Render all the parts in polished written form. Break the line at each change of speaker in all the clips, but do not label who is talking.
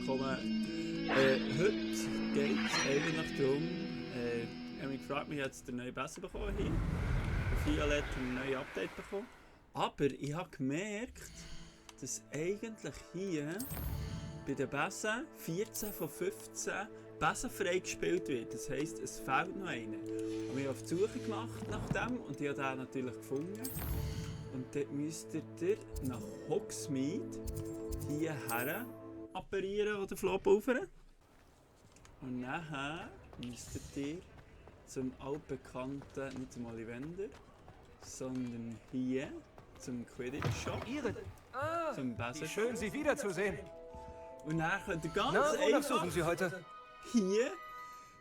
willkommen. Heute geht es eigentlich darum, ich habe mich gefragt, wir haben jetzt den neuen Besser bekommen hier. Der Violet hat ein neues Update bekommen. Aber ich habe gemerkt, dass eigentlich hier bei den Bässen 14 von 15 Bässen freigespielt wird. Das heisst, es fehlt noch einer. Und ich habe auf die Suche gemacht nach dem und ich habe den natürlich gefunden. Und dort müsst ihr nach Hogsmeade hierher apparieren oder Flohpulvern. Und nachher müsst ihr zum altbekannten, nicht zum Ollivander, sondern hier zum Quidditch-Shop, zum
Wie schön, Sie wiederzusehen.
Und dann könnt ihr ganz
Na, wonach suchen
einfach
Sie heute?
hier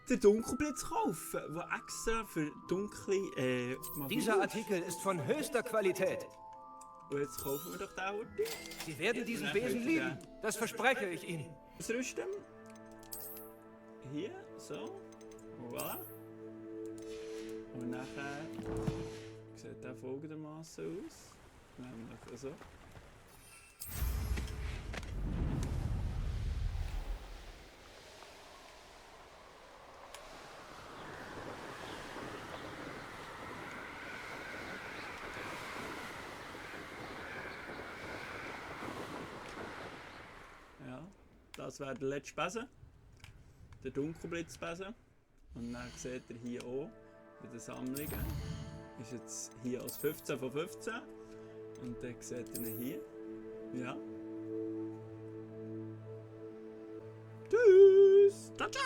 den Dunkelblitz kaufen, der extra für dunkle Magie
Dieser
ist.
Artikel ist von höchster Qualität.
Und jetzt kaufen wir doch den Orte.
Sie werden diesen
dann
Besen
könnt ihr
lieben. Das verspreche ich Ihnen.
Das Rüstem. Hier, so. Voilà. Und nachher sieht der folgendermaßen aus. Nämlich so. Ja, das wäre der letzte Besen. Der Dunkelblitzbesen. Und dann seht ihr hier auch bei den Sammlungen. Ist jetzt hier als 15 von 15. Und dann seht ihr ihn hier. Ja. Tschüss! Ciao, ciao!